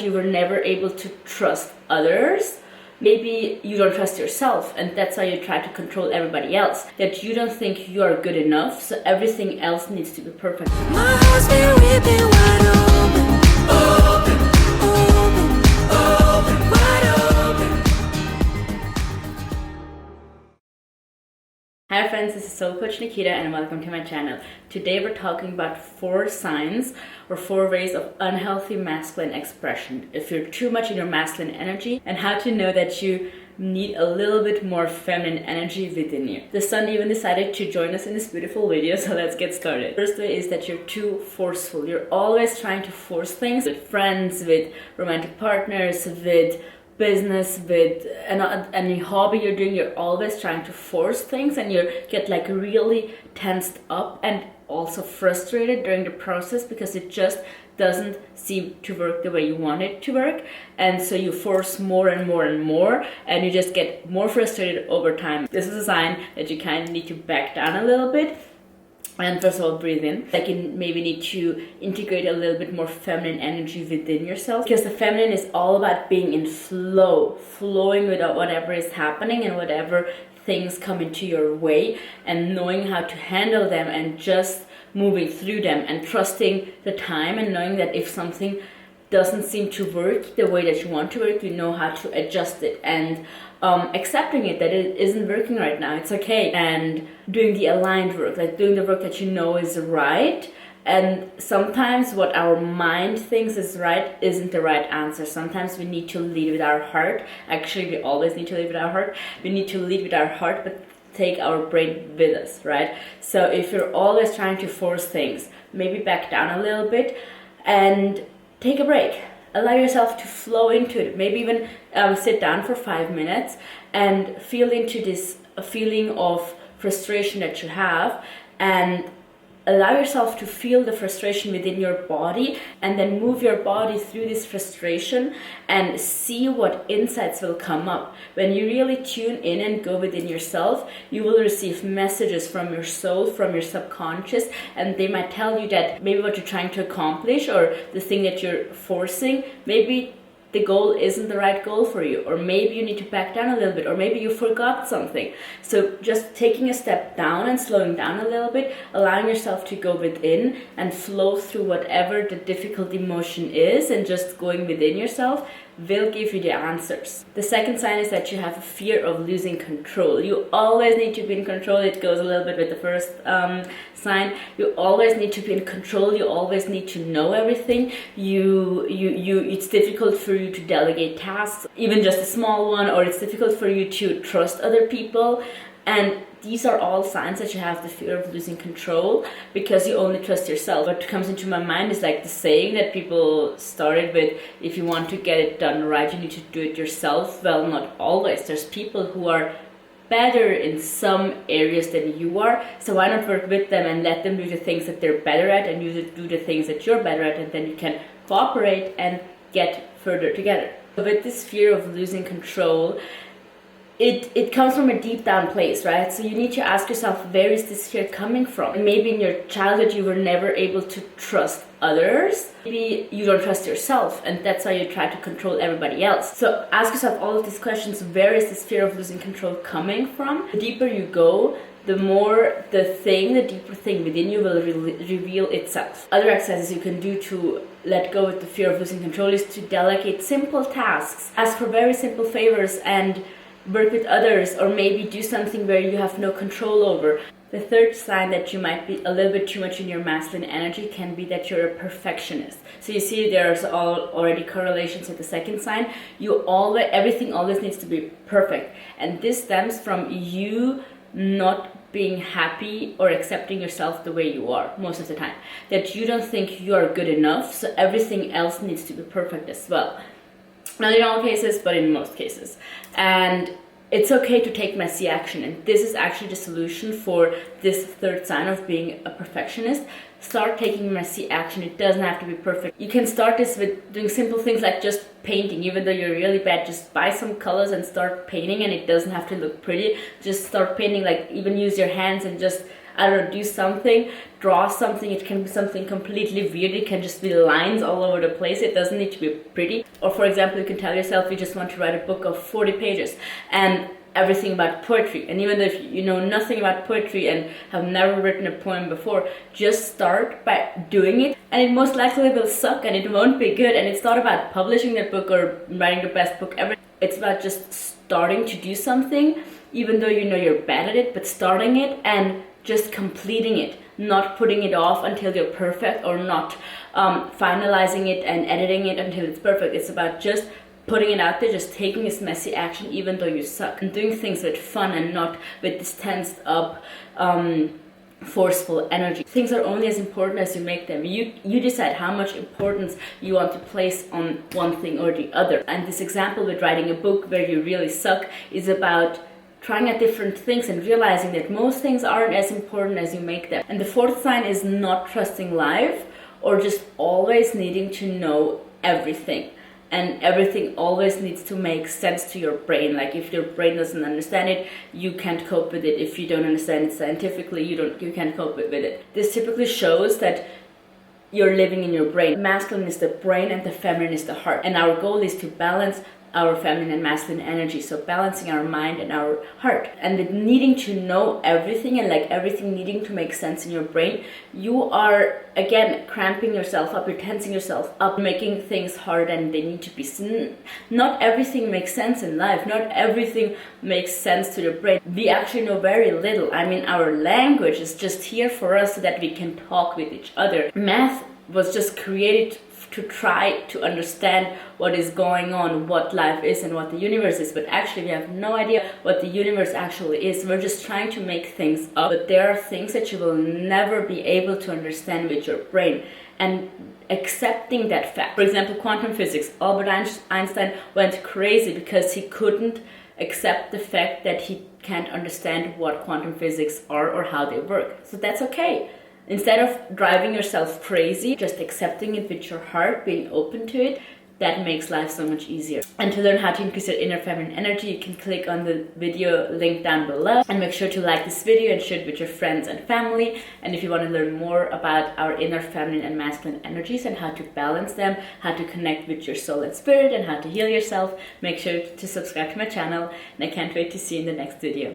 you were never able to trust others. Maybe you don't trust yourself, and that's why you try to control everybody else. That you don't think you are good enough, so everything else needs to be perfect. My heart's been ripping wide open, open, open, open, wide open. Hi friends, this is Soul Coach Nikita and welcome to my channel. Today we're talking about 4 signs or 4 ways of unhealthy masculine expression. If you're too much in your masculine energy, and how to know that you need a little bit more feminine energy within you. The sun even decided to join us in this beautiful video, so let's get started. First way is that you're too forceful. You're always trying to force things with friends, with romantic partners, with business, with any hobby you're doing. You're always trying to force things, and you get like really tensed up and also frustrated during the process because it just doesn't seem to work the way you want it to work, and so you force more and more and more, and you just get more frustrated over time. This is a sign that you kind of need to back down a little bit. And first of all, breathe in. Like you maybe need to integrate a little bit more feminine energy within yourself, because the feminine is all about being in flow, flowing with whatever is happening and whatever things come into your way, and knowing how to handle them and just moving through them and trusting the time, and knowing that if something doesn't seem to work the way that you want to work, you know how to adjust it, and accepting it that it isn't working right now, it's okay, and doing the aligned work, like doing the work that you know is right. And sometimes what our mind thinks is right isn't the right answer. Sometimes we need to lead with our heart. Actually, we always need to lead with our heart. We need to lead with our heart, but take our brain with us, right? So if you're always trying to force things, maybe back down a little bit and take a break. Allow yourself to flow into it. Maybe even sit down for 5 minutes and feel into this feeling of frustration that you have, and allow yourself to feel the frustration within your body, and then move your body through this frustration and see what insights will come up. When you really tune in and go within yourself, you will receive messages from your soul, from your subconscious, and they might tell you that maybe what you're trying to accomplish or the thing that you're forcing, maybe the goal isn't the right goal for you, or maybe you need to back down a little bit, or maybe you forgot something. So just taking a step down and slowing down a little bit, allowing yourself to go within and flow through whatever the difficult emotion is, and just going within yourself will give you the answers. The second sign is that you have a fear of losing control. You always need to be in control. It goes a little bit with the first sign. You always need to be in control. You always need to know everything. It's difficult for you to delegate tasks, even just a small one, or it's difficult for you to trust other people. And these are all signs that you have the fear of losing control, because you only trust yourself. What comes into my mind is like the saying that people started with: if you want to get it done right, you need to do it yourself. Well, not always. There's people who are better in some areas than you are, so why not work with them and let them do the things that they're better at, and you do the things that you're better at, and then you can cooperate and get further together. With this fear of losing control, it comes from a deep down place, right? So you need to ask yourself, where is this fear coming from? And maybe in your childhood you were never able to trust others. Maybe you don't trust yourself, and that's why you try to control everybody else. So ask yourself all of these questions. Where is this fear of losing control coming from? The deeper you go, the more the deeper thing within you will reveal itself. Other exercises you can do to let go of the fear of losing control is to delegate simple tasks. Ask for very simple favors and work with others, or maybe do something where you have no control over. The third sign that you might be a little bit too much in your masculine energy can be that you're a perfectionist. So you see there's already correlations with the second sign. Everything always needs to be perfect, and this stems from you not being happy or accepting yourself the way you are most of the time. That you don't think you are good enough, so everything else needs to be perfect as well. Not in all cases, but in most cases. And it's okay to take messy action, and this is actually the solution for this third sign of being a perfectionist. Start taking messy action. It doesn't have to be perfect. You can start this with doing simple things like just painting. Even though you're really bad, just buy some colors and start painting, and it doesn't have to look pretty. Just start painting, like even use your hands and just I don't know, do something, draw something. It can be something completely weird. It can just be lines all over the place. It doesn't need to be pretty. Or for example, you can tell yourself you just want to write a book of 40 pages and everything about poetry. And even if you know nothing about poetry and have never written a poem before, just start by doing it, and it most likely will suck and it won't be good. And it's not about publishing that book or writing the best book ever. It's about just starting to do something, even though you know you're bad at it, but starting it and just completing it, not putting it off until you're perfect, or not finalizing it and editing it until it's perfect. It's about just putting it out there, just taking this messy action even though you suck, and doing things with fun and not with this tensed up forceful energy. Things are only as important as you make them. You decide how much importance you want to place on one thing or the other. And this example with writing a book where you really suck is about trying at different things and realizing that most things aren't as important as you make them. And the fourth sign is not trusting life, or just always needing to know everything. And everything always needs to make sense to your brain. Like if your brain doesn't understand it, you can't cope with it. If you don't understand it scientifically, you can't cope with it. This typically shows that you're living in your brain. Masculine is the brain and the feminine is the heart. And our goal is to balance our feminine and masculine energy, so balancing our mind and our heart. And with needing to know everything and like everything needing to make sense in your brain, you are again cramping yourself up, you're tensing yourself up, making things harder than they need to be. Not everything makes sense in life, not everything makes sense to the brain. We actually know very little. I mean, our language is just here for us so that we can talk with each other. Math was just created to try to understand what is going on, what life is and what the universe is, but actually we have no idea what the universe actually is. We're just trying to make things up, but there are things that you will never be able to understand with your brain. And accepting that fact, for example, quantum physics, Albert Einstein went crazy because he couldn't accept the fact that he can't understand what quantum physics are or how they work. So that's okay. Instead of driving yourself crazy, just accepting it with your heart, being open to it, that makes life so much easier. And to learn how to increase your inner feminine energy, you can click on the video link down below, and make sure to like this video and share it with your friends and family. And if you want to learn more about our inner feminine and masculine energies and how to balance them, how to connect with your soul and spirit, and how to heal yourself, make sure to subscribe to my channel. And I can't wait to see you in the next video.